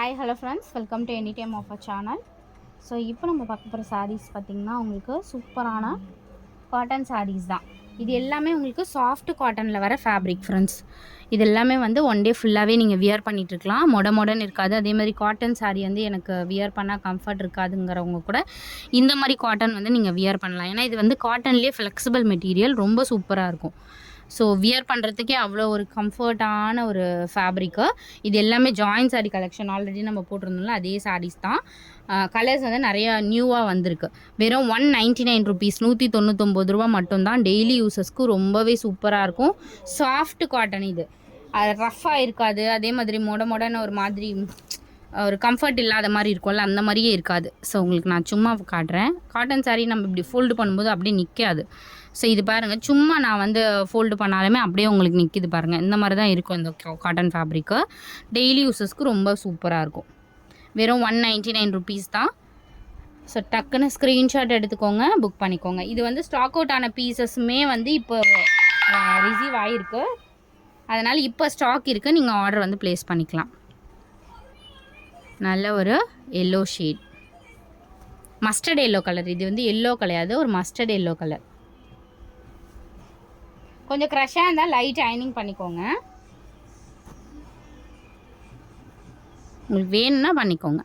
Hi hello friends, welcome to any time of a channel. So இப்போ நம்ம பார்க்க போகிற சாரீஸ் பார்த்திங்கன்னா உங்களுக்கு சூப்பரான காட்டன் சாரீஸ் தான். இது எல்லாமே உங்களுக்கு சாஃப்ட் காட்டனில் வர ஃபேப்ரிக் ஃப்ரெண்ட்ஸ். இது எல்லாமே வந்து ஒன் டே ஃபுல்லாகவே நீங்கள் வியர் பண்ணிகிட்ருக்கலாம். மொடன்னு இருக்காது. அதே மாதிரி காட்டன் சாரீ வந்து எனக்கு வியர் பண்ணால் கம்ஃபர்ட் இருக்காதுங்கிறவங்க கூட இந்த மாதிரி காட்டன் வந்து நீங்கள் வியர் பண்ணலாம். ஏன்னா இது வந்து காட்டன்லேயே ஃப்ளெக்சிபிள் மெட்டீரியல், ரொம்ப சூப்பராக இருக்கும். ஸோ வியர் பண்ணுறதுக்கே அவ்வளோ ஒரு கம்ஃபர்ட்டான ஒரு ஃபேப்ரிக்கு. இது எல்லாமே ஜாயின் சாரீ கலெக்ஷன், ஆல்ரெடி நம்ம போட்டிருந்தோம்ல அதே சாரீஸ் தான். கலர்ஸ் வந்து நிறையா நியூவாக வந்திருக்கு. வெறும் 199 ருபீஸ், 199 ரூபா மட்டும்தான். டெய்லி யூஸஸ்க்கு ரொம்பவே சூப்பராக இருக்கும். சாஃப்ட் காட்டன், இது ரஃப்பாக இருக்காது. அதே மாதிரி மொடன்னு ஒரு மாதிரி ஒரு கம்ஃபர்ட் இல்லாத மாதிரி இருக்கும்ல, அந்த மாதிரியே இருக்காது. ஸோ உங்களுக்கு நான் சும்மா காட்டுறேன். காட்டன் சாரீ நம்ம இப்படி ஃபோல்டு பண்ணும்போது அப்படியே நிற்காது. ஸோ இது பாருங்கள், சும்மா நான் வந்து ஃபோல்டு பண்ணாலுமே அப்படியே உங்களுக்கு நிற்கிது பாருங்கள். இந்த மாதிரி தான் இருக்கும் இந்த காட்டன் ஃபேப்ரிக்கு. டெய்லி யூஸஸ்க்கு ரொம்ப சூப்பராக இருக்கும். வெறும் 199 ருபீஸ் தான். ஸோ டக்குன்னு ஸ்க்ரீன்ஷாட் எடுத்துக்கோங்க, புக் பண்ணிக்கோங்க. இது வந்து ஸ்டாக் அவுட் ஆன பீசஸுமே வந்து இப்போ ரிசீவ் ஆகிருக்கு. அதனால் இப்போ ஸ்டாக் இருக்குது, நீங்கள் ஆர்டர் வந்து ப்ளேஸ் பண்ணிக்கலாம். நல்ல ஒரு yellow shade, mustard yellow colour. இது வந்து எல்லோ கிடையாது, ஒரு மஸ்டர்ட் எல்லோ கலர். கொஞ்சம் க்ரஷ்ஷாக இருந்தால் லைட் அயனிங் பண்ணிக்கோங்க. உங்களுக்கு வேணும்னா பண்ணிக்கோங்க.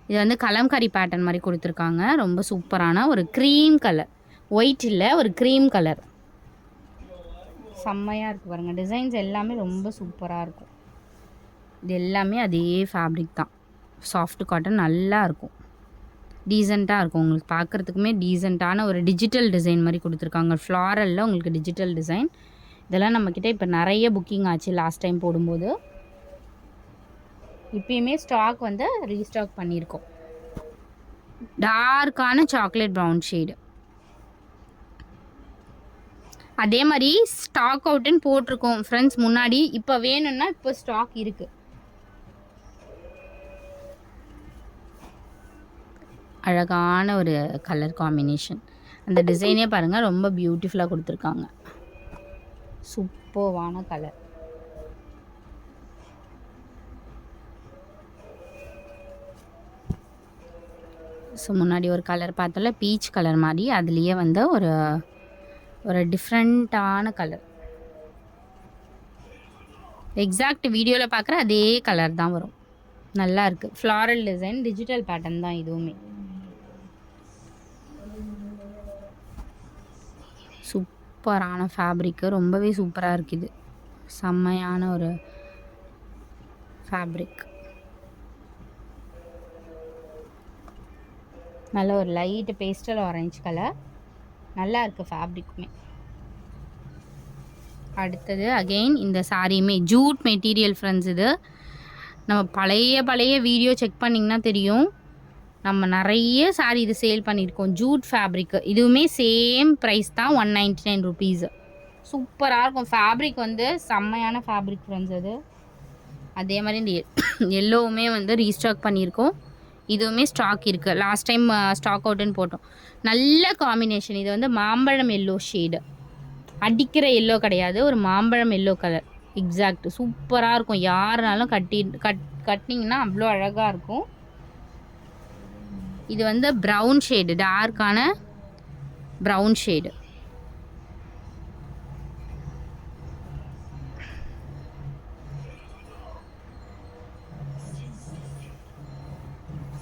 இது வந்து கலம்காரி பேட்டர்ன் மாதிரி கொடுத்துருக்காங்க. ரொம்ப சூப்பரான ஒரு க்ரீம் கலர், ஒயிட் இல்லை, ஒரு க்ரீம் கலர். செம்மையாக இருக்குது பாருங்கள். டிசைன்ஸ் எல்லாமே ரொம்ப சூப்பராக இருக்கும். இது எல்லாமே அதே ஃபேப்ரிக் தான். சாஃப்ட் காட்டன், நல்லா இருக்கும், டீசெண்டாக இருக்கும். உங்களுக்கு பார்க்குறதுக்குமே டீசெண்டான ஒரு டிஜிட்டல் டிசைன் மாதிரி கொடுத்துருக்காங்க. ஃப்ளாரலில் உங்களுக்கு டிஜிட்டல் டிசைன். இதெல்லாம் நம்மக்கிட்ட இப்போ நிறைய புக்கிங் ஆச்சு லாஸ்ட் டைம் போடும்போது. இப்பயுமே ஸ்டாக் வந்து ரீஸ்டாக் பண்ணியிருக்கோம். டார்க்கான சாக்லேட் ப்ரௌன் ஷேடு. அதே மாதிரி ஸ்டாக் அவுட்டுன்னு போட்டிருக்கோம் ஃப்ரெண்ட்ஸ் முன்னாடி. இப்போ வேணும்னா இப்போ ஸ்டாக் இருக்குது. அழகான ஒரு கலர் காம்பினேஷன். அந்த டிசைனே பாருங்கள், ரொம்ப பியூட்டிஃபுல்லாக கொடுத்துருக்காங்க. சூப்பர்வான கலர். ஸோ முன்னாடி ஒரு கலர் பார்த்தோம்ல, பீச் கலர் மாதிரி, அதுலேயே வந்து ஒரு ஒரு டிஃப்ரெண்ட்டான கலர். எக்ஸாக்ட் வீடியோவில் பார்க்குற அதே கலர் தான் வரும். நல்லா இருக்குது. ஃப்ளாரல் டிசைன், டிஜிட்டல் பேட்டர்ன் தான் இதுவுமே. சூப்பரான ஃபேப்ரிக்கு, ரொம்பவே சூப்பராக இருக்குது. செம்மையான ஒரு ஃபேப்ரிக். நல்ல ஒரு லைட் பேஸ்டல் ஆரஞ்சு கலர், நல்லா இருக்குது ஃபேப்ரிக்குமே. அடுத்தது அகெயின் இந்த சாரியுமே ஜூட் மெட்டீரியல் ஃப்ரெண்ட்ஸ். இது நம்ம பழைய வீடியோ செக் பண்ணிங்கன்னா தெரியும், நம்ம நிறைய சாரீ இது சேல் பண்ணியிருக்கோம். ஜூட் ஃபேப்ரிக்கு, இதுவுமே சேம் ப்ரைஸ் தான், 199 ருபீஸ். சூப்பராக இருக்கும் ஃபேப்ரிக், வந்து செம்மையான ஃபேப்ரிக் ஃப்ரெண்ட்ஸ் அது. அதே மாதிரி இந்த எல்லோவுமே வந்து ரீஸ்டாக் பண்ணியிருக்கோம். இதுவுமே ஸ்டாக் இருக்குது. லாஸ்ட் டைம் ஸ்டாக் அவுட்டுன்னு போட்டோம். நல்ல காம்பினேஷன். இது வந்து மாம்பழம் எல்லோ ஷேடு, அடிக்கிற எல்லோ கிடையாது, ஒரு மாம்பழம் எல்லோ கலர். எக்ஸாக்ட் சூப்பராக இருக்கும். யாருனாலும் கட்டினீங்கன்னா அவ்வளோ அழகாக இருக்கும். இது வந்து ப்ரௌன் ஷேடு, டார்க்கான ப்ரௌன் ஷேடு.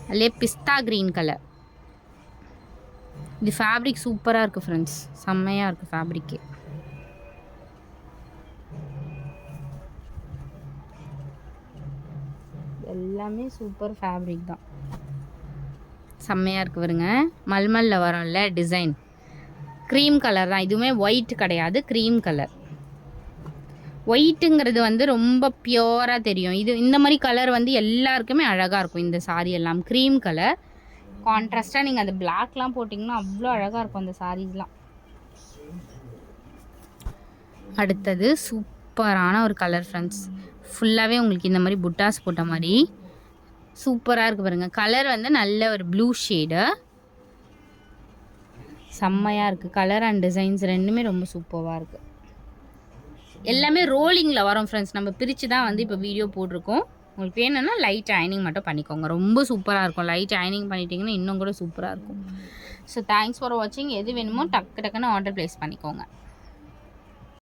அதிலே பிஸ்தா க்ரீன் கலர். இது ஃபேப்ரிக் சூப்பராக இருக்குது ஃப்ரெண்ட்ஸ், செம்மையாக இருக்குது ஃபேப்ரிக்கு. எல்லாமே சூப்பர் ஃபேப்ரிக் தான், செம்மையாக இருக்குது வருங்க. மல்மலில் வரும்ல டிசைன், க்ரீம் கலர் தான். இதுவுமே ஒயிட் கிடையாது, க்ரீம் கலர். ஒயிட்டுங்கிறது வந்து ரொம்ப பியூராக தெரியும். இது இந்த மாதிரி கலர் வந்து எல்லாருக்குமே அழகாக இருக்கும். இந்த சாரீ எல்லாம் க்ரீம் கலர் கான்ட்ராஸ்ட்டாக, நீங்கள் அந்த பிளாக்லாம் போட்டிங்கன்னா அவ்வளோ அழகாக இருக்கும் அந்த சாரீஸ்லாம். அடுத்தது சூப்பரான ஒரு கலர் ஃப்ரெண்ட்ஸ். ஃபுல்லாகவே உங்களுக்கு இந்த மாதிரி புட்டாஸ் போட்ட மாதிரி சூப்பராக இருக்குது பாருங்கள். கலர் வந்து நல்ல ஒரு ப்ளூ ஷேடு, செம்மையாக இருக்குது. கலர் அண்ட் டிசைன்ஸ் ரெண்டுமே ரொம்ப சூப்பராக இருக்குது. எல்லாமே ரோலிங்கில் வரும் ஃப்ரெண்ட்ஸ். நம்ம பிரித்து தான் வந்து இப்போ வீடியோ போட்டிருக்கோம். உங்களுக்கு வேணும்னா லைட் அயனிங் மட்டும் பண்ணிக்கோங்க. ரொம்ப சூப்பராக இருக்கும். லைட் அயனிங் பண்ணிட்டீங்கன்னா இன்னும் கூட சூப்பராக இருக்கும். ஸோ தேங்க்ஸ் ஃபார் வாட்சிங். எது வேணுமோ டக்கு டக்குன்னு ஆர்டர் ப்ளேஸ் பண்ணிக்கோங்க.